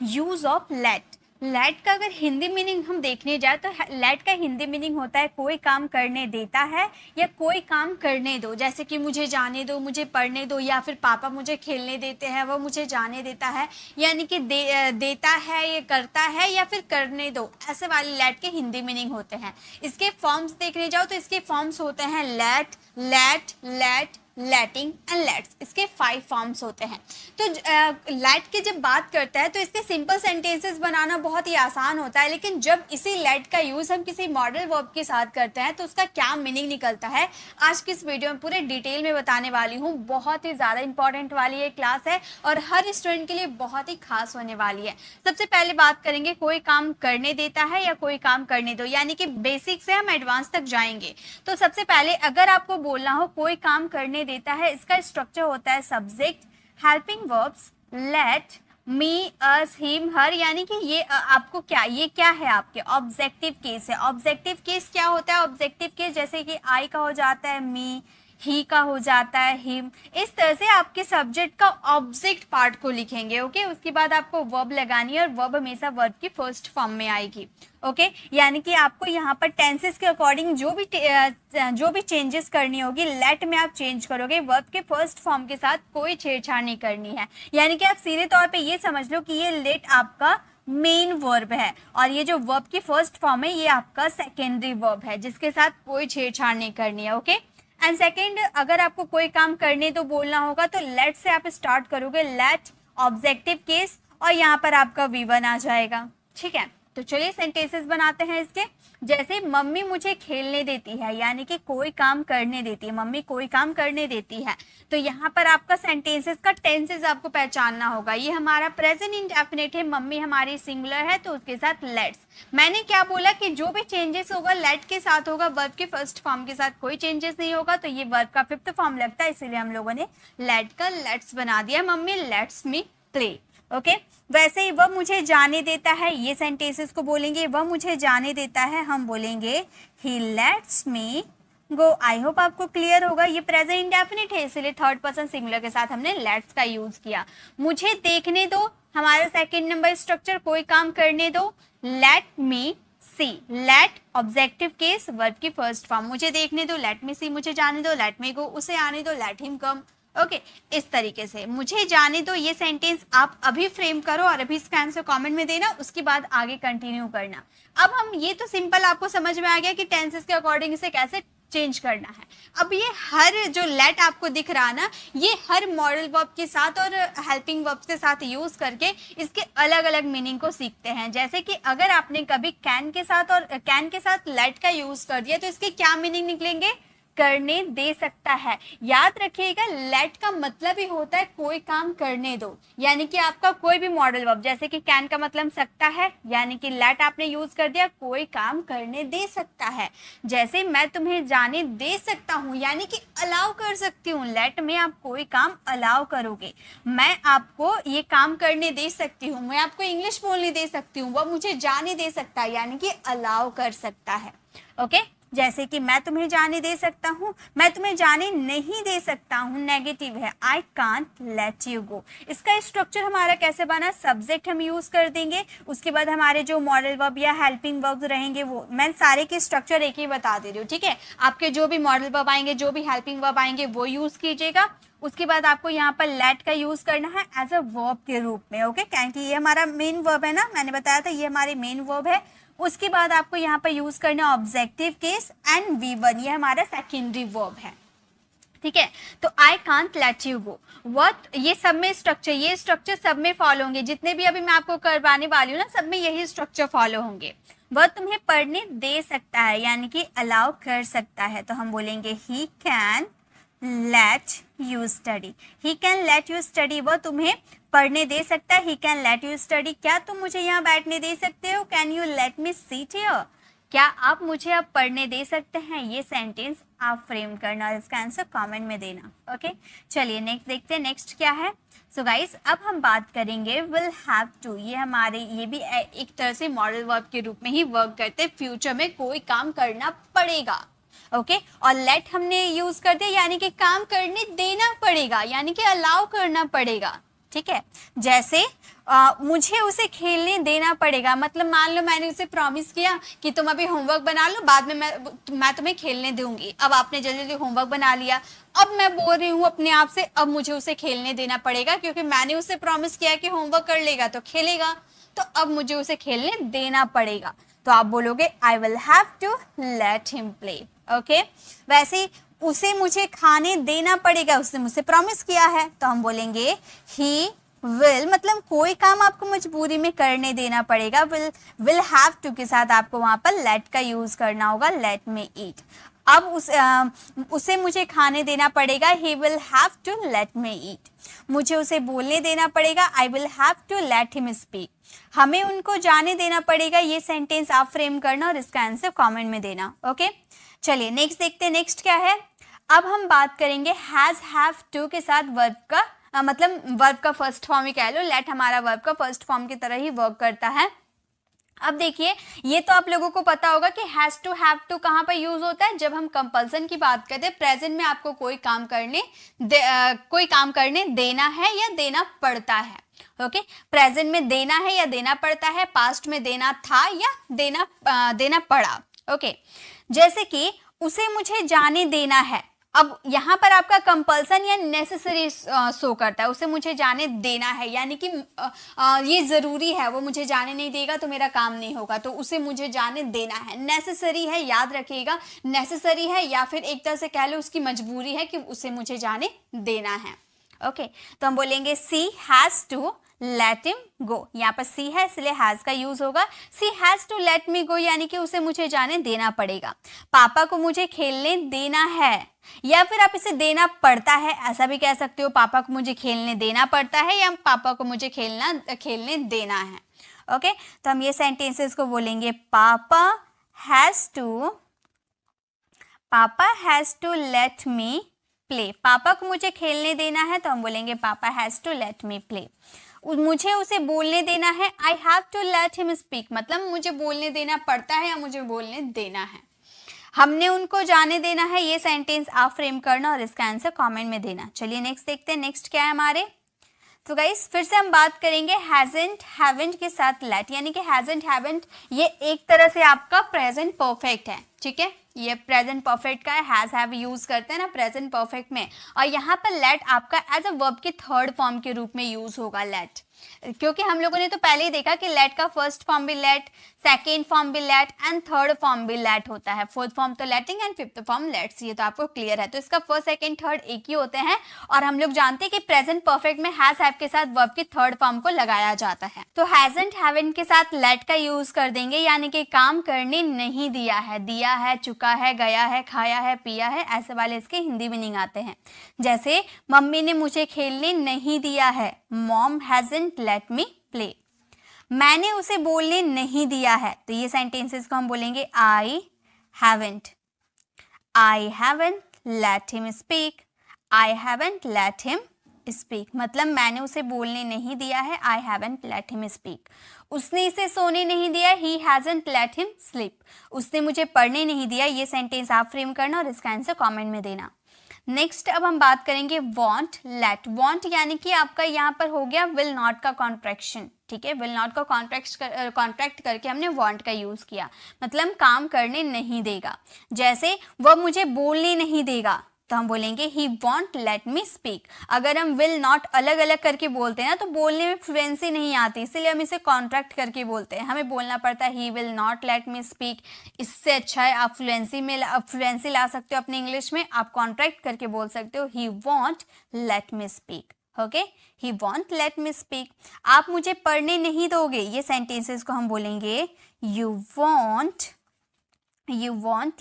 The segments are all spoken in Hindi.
Use of late. लेट का अगर हिंदी मीनिंग हम देखने जाए तो लेट का हिंदी मीनिंग होता है कोई काम करने देता है या कोई काम करने दो। जैसे कि मुझे जाने दो, मुझे पढ़ने दो, या फिर पापा मुझे खेलने देते हैं, वो मुझे जाने देता है, यानी कि देता है, ये करता है, या फिर करने दो। ऐसे वाले लेट के हिंदी मीनिंग होते हैं। इसके फॉर्म्स देखने जाओ तो इसके फॉर्म्स होते हैं let, let, let, letting and lets. इसके 5 फॉर्म्स होते हैं। तो लेट की जब बात करते हैं तो इसके सिंपल सेंटेंसेस बनाना बहुत ही आसान होता है, लेकिन जब इसी लेट का यूज हम किसी मॉडल वर्ब के साथ करते हैं तो उसका क्या मीनिंग निकलता है, आज की इस वीडियो में पूरे डिटेल में बताने वाली हूँ। बहुत ही ज़्यादा इंपॉर्टेंट वाली ये क्लास है और हर स्टूडेंट के लिए बहुत ही खास होने वाली है। सबसे पहले बात करेंगे कोई काम करने देता है या कोई काम करने दो, यानी कि बेसिक से हम एडवांस तक जाएंगे। तो सबसे पहले अगर आपको बोलना हो कोई काम करने देता है, इसका स्ट्रक्चर होता है सब्जेक्ट, हेल्पिंग वर्ब्स, लेट, मी, अस, हिम, हर, यानी कि ये आपको क्या, ये क्या है आपके ऑब्जेक्टिव केस है। ऑब्जेक्टिव केस क्या होता है? ऑब्जेक्टिव केस जैसे कि आई का हो जाता है मी, ही का हो जाता है हिम। इस तरह से आपके सब्जेक्ट का ऑब्जेक्ट पार्ट को लिखेंगे। ओके, उसके बाद आपको वर्ब लगानी है और वर्ब हमेशा वर्ब की फर्स्ट फॉर्म में आएगी। ओके, यानी कि आपको यहाँ पर टेंसेस के अकॉर्डिंग जो भी चेंजेस करनी होगी लेट में आप चेंज करोगे। वर्ब के फर्स्ट फॉर्म के साथ कोई छेड़छाड़ नहीं करनी है, यानी कि आप सीधे तौर पे ये समझ लो कि ये लेट आपका मेन वर्ब है और ये जो वर्ब की फर्स्ट फॉर्म है ये आपका सेकेंडरी वर्ब है, जिसके साथ कोई छेड़छाड़ नहीं करनी है। ओके, एंड सेकेंड, अगर आपको कोई काम करने तो बोलना होगा तो लेट से आप स्टार्ट करोगे, लेट ऑब्जेक्टिव केस, और यहाँ पर आपका V1 आ जाएगा। ठीक है, तो चलिए सेंटेंसेस बनाते हैं इसके। जैसे मम्मी मुझे खेलने देती है, यानी कि कोई काम करने देती है, मम्मी कोई काम करने देती है। तो यहाँ पर आपका सेंटेंसेस का टेंसेस आपको पहचानना होगा। ये हमारा प्रेजेंट इंडेफिनिट है, मम्मी हमारी सिंगुलर है, तो उसके साथ लेट्स। मैंने क्या बोला कि जो भी चेंजेस होगा लेट के साथ होगा, वर्ब के फर्स्ट फॉर्म के साथ कोई चेंजेस नहीं होगा। तो ये वर्ब का 5th फॉर्म लगता है, इसीलिए हम लोगों ने लेट का लेट्स बना दिया। Mummy let's me play. Okay, वैसे ही वह मुझे जाने देता है, ये सेंटेंसेस को बोलेंगे वह मुझे जाने देता है, हम बोलेंगे he lets me go. I hope आपको क्लियर होगा। ये प्रेजेंट इंडेफिनिट है, इसलिए 3rd पर्सन सिंगुलर के साथ हमने लेट्स का यूज किया। मुझे देखने दो, हमारा सेकंड नंबर स्ट्रक्चर, कोई काम करने दो, लेट मी सी। लेट ऑब्जेक्टिव केस, वर्ब की फर्स्ट फॉर्म, मुझे देखने दो, लेट मी सी, मुझे जाने दो, लेट मी गो, उसे आने दो, लेट हिम कम। ओके, इस तरीके से मुझे जाने दो ये सेंटेंस आप अभी फ्रेम करो और अभी इसका आंसर कमेंट में देना, उसके बाद आगे कंटिन्यू करना। अब हम ये तो सिंपल आपको समझ में आ गया कि टेंसेस के अकॉर्डिंग इसे कैसे चेंज करना है। अब ये हर जो लेट आपको दिख रहा ना, ये हर मॉडल वर्ब के साथ और हेल्पिंग वर्ब्स के साथ यूज करके इसके अलग अलग मीनिंग को सीखते हैं। जैसे कि अगर आपने कभी कैन के साथ लेट का यूज कर दिया तो इसके क्या मीनिंग निकलेंगे? करने दे सकता है। याद रखिएगा, लेट का मतलब ही होता है कोई काम करने दो, यानी कि आपका कोई भी मॉडल वर्ब, जैसे कि कैन का मतलब सकता है, यानी कि लेट आपने यूज कर दिया, कोई काम करने दे सकता है। जैसे मैं तुम्हें जाने दे सकता हूँ, यानी कि अलाउ कर सकती हूँ, लेट में आप कोई काम अलाउ करोगे। मैं आपको ये काम करने दे सकती हूँ, मैं आपको इंग्लिश बोलने दे सकती हूँ, वह मुझे जाने दे सकता है, यानी कि अलाउ कर सकता है। ओके, जैसे कि मैं तुम्हें जाने दे सकता हूँ, मैं तुम्हें जाने नहीं दे सकता हूँ, नेगेटिव है, I can't let you go. इसका स्ट्रक्चर हमारा कैसे बना? सब्जेक्ट हम यूज कर देंगे, उसके बाद हमारे जो मॉडल वर्ब या हेल्पिंग वर्ब रहेंगे वो, मैं सारे के स्ट्रक्चर एक ही बता दे रही हूँ। ठीक है, आपके जो भी मॉडल वर्ब आएंगे, जो भी हेल्पिंग वर्ब आएंगे वो यूज कीजिएगा। उसके बाद आपको यहाँ पर लेट का यूज करना है एज अ वर्ब के रूप में। ओके, क्योंकि ये हमारा मेन वर्ब है ना, मैंने बताया था ये हमारे मेन वर्ब है। उसके बाद आपको यहाँ पर यूज करना ऑब्जेक्टिव केस एंड V1, ये हमारा सेकेंडरी वर्ब है। ठीक है, तो I can't let you go, what, ये सब में स्ट्रक्चर, ये स्ट्रक्चर सब में फॉलो होंगे, जितने भी अभी मैं आपको करवाने वाली हूँ ना, सब में यही स्ट्रक्चर फॉलो होंगे। वह तुम्हें पढ़ने दे सकता है, यानी कि अलाउ कर सकता है, तो हम बोलेंगे he can let you study. He can let you study, वह तुम्हें पढ़ने दे सकता है, he can let you study. क्या तुम मुझे यहाँ बैठने दे सकते हो? Can you let me seat here, क्या आप मुझे अब पढ़ने दे सकते हैं? ये सेंटेंस आप फ्रेम करना और इसका आंसर कमेंट में देना। ओके, चलिए नेक्स्ट देखते हैं, नेक्स्ट क्या है। सो गाइस, अब हम बात करेंगे विल हैव टू। ये हमारे, ये भी एक तरह से मॉडल वर्ब के रूप में ही वर्क करते हैं, फ्यूचर में कोई काम करना पड़ेगा। ओके, और लेट हमने यूज कर दिया, यानी कि काम करने देना पड़ेगा, यानी कि अलाउ करना पड़ेगा। ठीक है। जैसे मुझे उसे खेलने देना पड़ेगा, मतलब मान लो मैंने उसे प्रॉमिस किया कि तुम अभी होमवर्क बना लो, बाद में मैं तुम्हें खेलने दूंगी। अब आपने जल्दी जल्दी होमवर्क बना लिया, अब मैं बोल रही हूँ अपने आप से अब मुझे उसे खेलने देना पड़ेगा, क्योंकि मैंने उसे प्रॉमिस किया कि होमवर्क कर लेगा तो खेलेगा, तो अब मुझे उसे खेलने देना पड़ेगा। तो आप बोलोगे I will have to let him play. Okay, वैसे उसे मुझे खाने देना पड़ेगा, उसने मुझसे प्रॉमिस किया है, तो हम बोलेंगे ही विल, मतलब कोई काम आपको मजबूरी में करने देना पड़ेगा। विल हैव टू के साथ आपको वहां पर लेट का यूज करना होगा, लेट मी ईट। अब उसे मुझे खाने देना पड़ेगा, he will have to let me eat. मुझे उसे बोलने देना पड़ेगा, I will have to let him speak. हमें उनको जाने देना पड़ेगा, ये सेंटेंस आप फ्रेम करना और इसका आंसर कमेंट में देना। ओके, चलिए नेक्स्ट देखते हैं। नेक्स्ट क्या है, अब हम बात करेंगे हैज हैव टू के साथ वर्ब का, मतलब वर्ब का फर्स्ट फॉर्म ही कह लो, लेट हमारा वर्ब का फर्स्ट फॉर्म की तरह ही वर्क करता है। अब देखिए, ये तो आप लोगों को पता होगा कि हैज टू हैव टू कहाँ पर यूज होता है, जब हम कंपल्सन की बात करते हैं, प्रेजेंट में आपको कोई काम करने देना है या देना पड़ता है। ओके, प्रेजेंट में देना है या देना पड़ता है, पास्ट में देना था या देना पड़ा। ओके, जैसे कि उसे मुझे जाने देना है, अब यहाँ पर आपका कंपल्सन या नेसेसरी शो करता है, उसे मुझे जाने देना है यानी कि ये ज़रूरी है, वो मुझे जाने नहीं देगा तो मेरा काम नहीं होगा, तो उसे मुझे जाने देना है। नेसेसरी है, याद रखिएगा, नेसेसरी है या फिर एक तरह से कह लो उसकी मजबूरी है कि उसे मुझे जाने देना है। ओके, तो हम बोलेंगे she has to let him go. यहाँ पर सी है इसलिए हैज का यूज होगा। She has to let me go यानी कि उसे मुझे जाने देना पड़ेगा। पापा को मुझे खेलने देना है, या फिर आप इसे देना पड़ता है ऐसा भी कह सकते हो, पापा को मुझे खेलने देना पड़ता है या पापा को मुझे खेलने देना है। ओके, तो हम ये सेंटेंसेस को बोलेंगे पापा has to let me play. पापा को मुझे खेलने देना है तो हम बोलेंगे पापा has to let me play. मुझे उसे बोलने देना है, I have to let him speak, मतलब मुझे बोलने देना पड़ता है या मुझे बोलने देना है। हमने उनको जाने देना है, ये सेंटेंस आप फ्रेम करना और इसका आंसर कमेंट में देना। चलिए नेक्स्ट देखते हैं, नेक्स्ट क्या है हमारे। तो गाइस फिर से हम बात करेंगे हैजंट हैवेंट के साथ लेट, यानी कि हैजंट हैवेंट ये एक तरह से आपका प्रेजेंट परफेक्ट है, ठीक है, ये प्रेजेंट परफेक्ट का है, हैज हैव यूज करते हैं ना प्रेजेंट परफेक्ट में, और यहाँ पर लेट आपका एज अ वर्ब के थर्ड फॉर्म के रूप में यूज होगा लेट, क्योंकि हम लोगों ने तो पहले ही देखा कि लेट का फर्स्ट फॉर्म भी लेट, सेकेंड फॉर्म भी लेट एंड थर्ड फॉर्म भी लेट होता है। फोर्थ फॉर्म तो लेटिंग एंड फिफ्थ फॉर्म लेट्स, ये तो आपको क्लियर है। तो इसका फर्स्ट सेकेंड थर्ड एक ही होते हैं, और हम लोग जानते हैं कि प्रेजेंट परफेक्ट में हैज हैव के साथ वर्ब के थर्ड फॉर्म को लगाया जाता है। तो हैजंट हैवेंट के साथ लेट का यूज कर देंगे, यानी कि काम करने नहीं दिया है, चुका है, गया है, खाया है, पिया है, ऐसे वाले इसके हिंदी मीनिंग आते हैं। जैसे मम्मी ने मुझे खेलने नहीं दिया है, mom hasn't late me play. मैंने उसे बोलने नहीं दिया है, तो ये सेंटेंसेस को हम बोलेंगे I haven't late him speak, I haven't late him speak, मतलब मैंने उसे बोलने नहीं दिया है, I haven't late him speak. उसने इसे सोने नहीं दिया, he hasn't let him sleep. उसने मुझे पढ़ने नहीं दिया, ये सेंटेंस आप फ्रेम करना और इसका आंसर कमेंट में देना। नेक्स्ट अब हम बात करेंगे वॉन्ट लेट। वॉन्ट यानी कि आपका यहाँ पर हो गया विल नॉट का कॉन्ट्रैक्शन, ठीक है, विल नॉट का कॉन्ट्रैक्ट करके हमने वॉन्ट का यूज किया, मतलब काम करने नहीं देगा। जैसे वह मुझे बोलने नहीं देगा, तो हम बोलेंगे ही वॉन्ट लेट मी स्पीक। अगर हम विल नॉट अलग अलग करके बोलते हैं ना तो बोलने में फ्लुएंसी नहीं आती, इसलिए हम इसे कॉन्ट्रैक्ट करके बोलते हैं। हमें बोलना पड़ता है he will not let me speak. इससे अच्छा है आप फ्लुएंसी ला सकते हो अपने इंग्लिश में, आप कॉन्ट्रैक्ट करके बोल सकते हो he won't let me speak. Okay, he won't let me speak. आप मुझे पढ़ने नहीं दोगे, ये सेंटेंसेस को हम बोलेंगे you want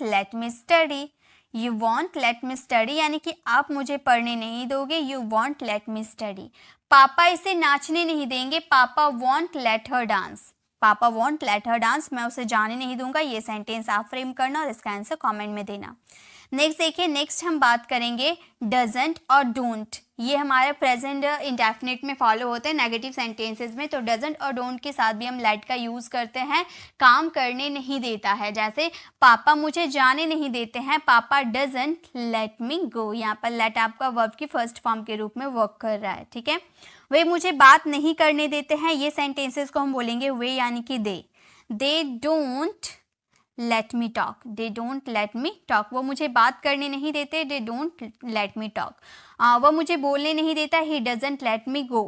let me study. You want let me study यानी कि आप मुझे पढ़ने नहीं दोगे, you want let me study. पापा इसे नाचने नहीं देंगे, पापा वॉन्ट लेट हर डांस। पापा वॉन्ट लेट हर डांस, मैं उसे जाने नहीं दूंगा, ये सेंटेंस आप फ्रेम करना और इसका आंसर कमेंट में देना। नेक्स्ट देखिए, नेक्स्ट हम बात करेंगे डजंट और डोंट। ये हमारे प्रेजेंट इंडेफिनिट में फॉलो होते हैं नेगेटिव सेंटेंसेस में। तो डजंट और डोंट के साथ भी हम लेट का यूज करते हैं, काम करने नहीं देता है। जैसे पापा मुझे जाने नहीं देते हैं, पापा डजंट लेट मी गो। यहाँ पर लेट आपका वर्ब की फर्स्ट फॉर्म के रूप में वर्क कर रहा है, ठीक है। वे मुझे बात नहीं करने देते हैं, ये सेंटेंसेस को हम बोलेंगे वे यानी कि they don't let me talk, they don't let me talk, वो मुझे बात करने नहीं देते, they don't let me talk. वो मुझे बोलने नहीं देता, ही डजंट लेट मी गो,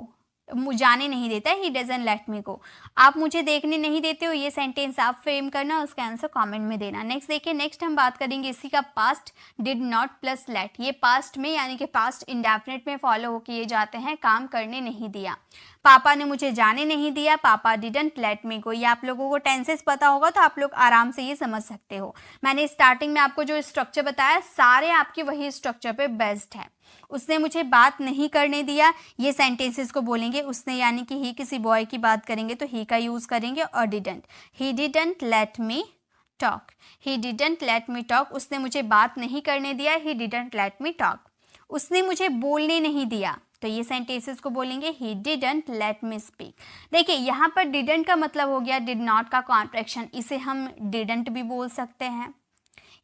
जाने नहीं देता, ही डजंट लेट मी गो। आप मुझे देखने नहीं देते हो, ये सेंटेंस आप फ्रेम करना, उसका आंसर कमेंट में देना। नेक्स्ट देखिए, नेक्स्ट हम बात करेंगे इसी का past did not plus let. ये पास्ट में यानी कि पास्ट इंडेफिनिट में फॉलो किए जाते हैं, काम करने नहीं दिया। पापा ने मुझे जाने नहीं दिया, पापा डिडंट लेट मी गो। ये आप लोगों को टेंसेस पता होगा तो आप लोग आराम से ये समझ सकते हो। मैंने स्टार्टिंग में आपको जो स्ट्रक्चर बताया सारे आपके वही स्ट्रक्चर पे बेस्ड है। उसने मुझे बात नहीं करने दिया, ये सेंटेंसेस को बोलेंगे उसने यानी कि ही किसी बॉय की बात करेंगे तो ही का यूज़ करेंगे, और didn't, he didn't let me talk, he didn't let me talk. उसने मुझे बात नहीं करने दिया, he didn't let me talk. उसने मुझे बोलने नहीं दिया, तो ये सेंटेंसेस को बोलेंगे he didn't late me speak. देखिए यहाँ पर डिडंट का मतलब हो गया डिड नॉट का कॉन्ट्रैक्शन, इसे हम डिडंट भी बोल सकते हैं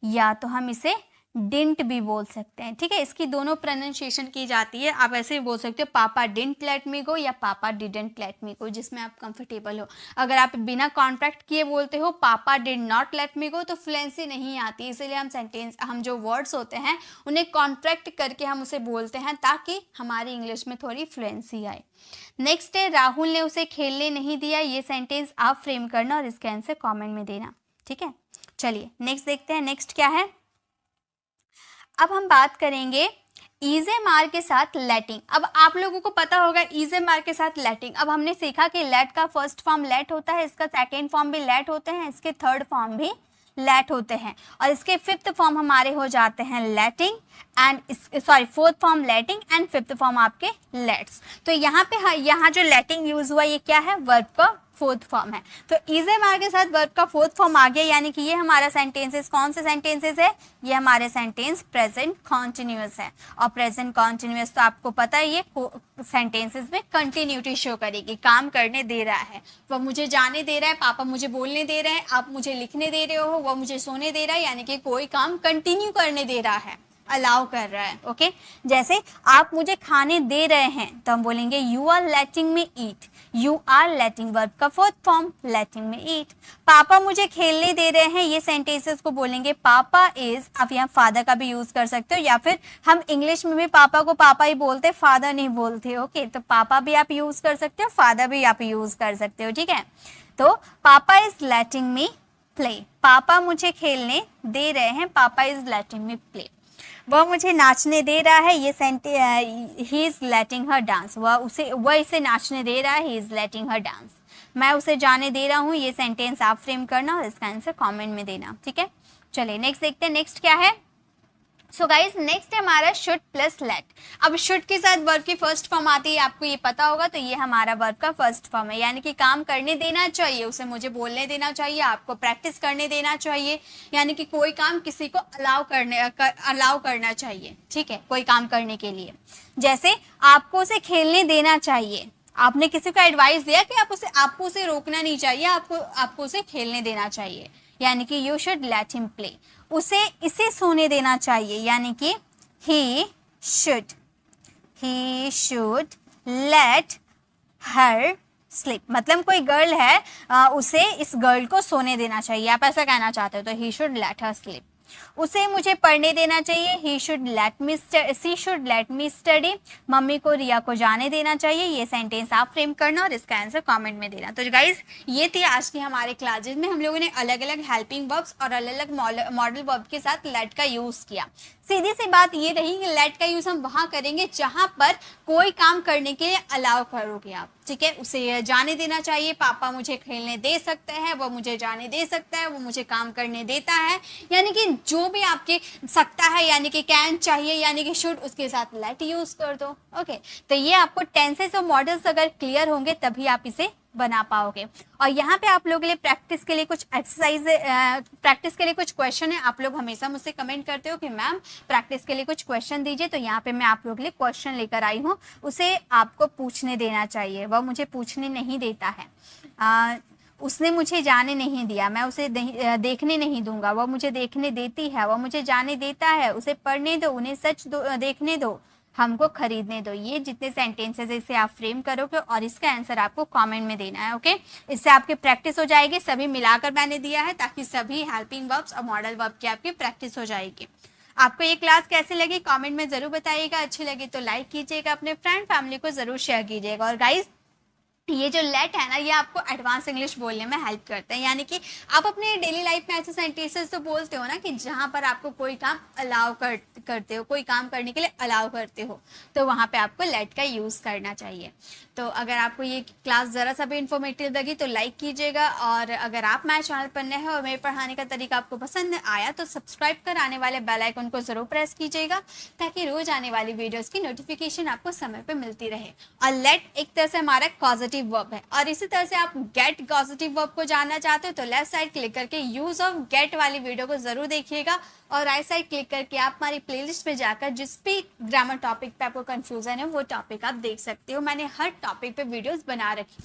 या तो हम इसे डिंट भी बोल सकते हैं, ठीक है। इसकी दोनों प्रोनाउंसिएशन की जाती है। आप ऐसे भी बोल सकते हो पापा डिडंट लेट मी गो या पापा डिडंट लेट मी गो, जिसमें आप कंफर्टेबल हो। अगर आप बिना कॉन्ट्रैक्ट किए बोलते हो पापा डिड नॉट लेट मी गो तो फ्लुएंसी नहीं आती, इसलिए हम जो वर्ड्स होते हैं उन्हें कॉन्ट्रैक्ट करके हम उसे बोलते हैं ताकि हमारी इंग्लिश में थोड़ी फ्लुएंसी आए। नेक्स्ट है राहुल ने उसे खेलने नहीं दिया। ये सेंटेंस आप फ्रेम करना और इसका आंसर कॉमेंट में देना, ठीक है। चलिए नेक्स्ट देखते हैं, नेक्स्ट क्या है। अब हम बात करेंगे EZMR के साथ लेटिंग। अब आप लोगों को पता होगा EZMR के साथ लेटिंग। अब हमने सीखा कि लेट का फर्स्ट फॉर्म लेट होता है, इसका सेकेंड फॉर्म भी लेट होते हैं, इसके थर्ड फॉर्म भी लेट होते हैं, और इसके फिफ्थ फॉर्म हमारे हो जाते हैं letting and fourth form letting and fifth form आपके लेट्स। तो यहाँ जो लेटिंग यूज हुआ ये क्या है, वर्ब का फोर्थ फॉर्म है। तो EZMR के साथ वर्ब का फोर्थ फॉर्म आ गया, यानी कि ये हमारा सेंटेंसेस कौन से सेंटेंसेस है, ये हमारे सेंटेंस प्रेजेंट कॉन्टिन्यूअस है। और प्रेजेंट कॉन्टिन्यूअस तो आपको पता है ये सेंटेंसेस में कंटिन्यूटी शो करेगी, काम करने दे रहा है। वह मुझे जाने दे रहा है, पापा मुझे बोलने दे रहे हैं, आप मुझे लिखने दे रहे हो, वह मुझे सोने दे रहा है, यानी कि कोई काम कंटिन्यू करने दे रहा है, अलाउ कर रहा है। ओके, जैसे आप मुझे खाने दे रहे हैं तो हम बोलेंगे you are letting me eat, you are letting verb का fourth form letting me eat. पापा मुझे खेलने दे रहे हैं, ये सेंटेंसेस को बोलेंगे पापा इज। आप यहाँ फादर का भी यूज कर सकते हो, या फिर हम इंग्लिश में भी पापा को पापा ही बोलते, फादर नहीं बोलते। ओके, तो पापा भी आप यूज कर सकते हो, फादर भी आप यूज कर सकते हो, ठीक है। तो पापा इज लेटिंग मी प्ले, पापा मुझे खेलने दे रहे हैं, पापा इज लेटिंग मी प्ले। वह मुझे नाचने दे रहा है, ये he is letting her dance, वह इसे नाचने दे रहा है, he is letting her dance. मैं उसे जाने दे रहा हूँ, ये सेंटेंस आप फ्रेम करना और इसका आंसर कमेंट में देना, ठीक है। चलिए नेक्स्ट देखते हैं, नेक्स्ट क्या है। सो गाइज नेक्स्ट है हमारा शुड प्लस लेट। अब शुड के साथ वर्ब की फर्स्ट फॉर्म आती है, आपको ये पता होगा, तो ये हमारा वर्ब का फर्स्ट फॉर्म है, यानी कि काम करने देना चाहिए, उसे मुझे बोलने देना चाहिए, आपको प्रैक्टिस करने देना चाहिए, यानी कि कोई काम किसी को अलाउ करना चाहिए, ठीक है, कोई काम करने के लिए। जैसे आपको उसे खेलने देना चाहिए, आपने किसी को एडवाइस दिया कि आपको उसे रोकना नहीं चाहिए, आपको उसे खेलने देना चाहिए, यानी कि you should let him play. इसे सोने देना चाहिए, यानी कि he should let her sleep। मतलब कोई गर्ल है, उसे इस गर्ल को सोने देना चाहिए, आप ऐसा कहना चाहते हो तो he should let her sleep। उसे मुझे पढ़ने देना चाहिए, she should let me study। Mummy को रिया को जाने देना चाहिए, ये सेंटेंस आप फ्रेम करना और इसका आंसर कमेंट में देना। तो गाइज ये थी आज की हमारे क्लासेज में, हम लोगों ने अलग अलग हेल्पिंग वर्ब्स और अलग अलग मॉडल वर्ब के साथ लेट का यूज किया। सीधी सी बात ये रही कि लेट का यूज हम वहां करेंगे जहां पर कोई काम करने के लिए अलाउ करोगे आप, ठीक है। उसे जाने देना चाहिए, पापा मुझे खेलने दे सकते हैं, वो मुझे जाने दे सकता है, वो मुझे काम करने देता है, यानी कि जो भी आपके सकता है, यानी कि कैन चाहिए, यानी कि शुड, उसके साथ लेट यूज कर दो। ओके, तो ये आपको टेंसेस और मॉडल्स अगर क्लियर होंगे तभी आप इसे बना पाओगे। और यहाँ पे आप लोगों के लिए प्रैक्टिस के लिए कुछ एक्सरसाइज, प्रैक्टिस के लिए कुछ क्वेश्चन है। आप लोग हमेशा मुझसे कमेंट करते हो कि मैम प्रैक्टिस के लिए कुछ क्वेश्चन दीजिए, तो यहाँ पे मैं आप लोगों के लिए क्वेश्चन लेकर आई हूँ, उसे आपको पूछने देना चाहिए, वह मुझे पूछने नहीं देता है। उसने मुझे जाने नहीं दिया, मैं उसे देखने नहीं दूंगा, वह मुझे देखने देती है, वह मुझे जाने देता है, उसे पढ़ने दो, उन्हें सच देखने दो, हमको खरीदने दो। ये जितने सेंटेंसेस है इसे आप फ्रेम करोगे और इसका आंसर आपको कमेंट में देना है। ओके, इससे आपकी प्रैक्टिस हो जाएगी। सभी मिलाकर मैंने दिया है ताकि सभी हेल्पिंग वर्ब्स और मॉडल वर्ब की आपकी प्रैक्टिस हो जाएगी। आपको ये क्लास कैसे लगी कमेंट में जरूर बताइएगा। अच्छी लगी तो लाइक कीजिएगा, अपने फ्रेंड फैमिली को जरूर शेयर कीजिएगा। और गाइस, ये जो लेट है ना, ये आपको एडवांस इंग्लिश बोलने में हेल्प करते हैं। यानी कि आप अपने डेली लाइफ में ऐसे सेंटेंसेस तो बोलते हो ना कि जहाँ पर आपको कोई काम अलाउ करते हो, कोई काम करने के लिए अलाउ करते हो, तो वहाँ पे आपको लेट का यूज़ करना चाहिए। तो अगर आपको ये क्लास ज़रा सा भी इन्फॉर्मेटिव लगी तो लाइक कीजिएगा। और अगर आप मेरे चैनल पर नए हैं और मेरे पढ़ाने का तरीका आपको पसंद आया तो सब्सक्राइब कर आने वाले बेल आइकन को ज़रूर प्रेस कीजिएगा ताकि रोज़ आने वाली वीडियोज़ की नोटिफिकेशन आपको समय पर मिलती रहे। और लेट एक तरह से हमारा पॉजिटिव वर्ब है। और इसी तरह से आप गेट पॉजिटिव वर्ब को जानना चाहते हो तो लेफ्ट साइड क्लिक करके यूज ऑफ गेट वाली वीडियो को जरूर देखिएगा। और राइट साइड क्लिक करके आप हमारी प्लेलिस्ट में जाकर जिस भी ग्रामर टॉपिक पे आपको कंफ्यूजन है वो टॉपिक आप देख सकते हो। मैंने हर टॉपिक पे वीडियोस बना रखी है।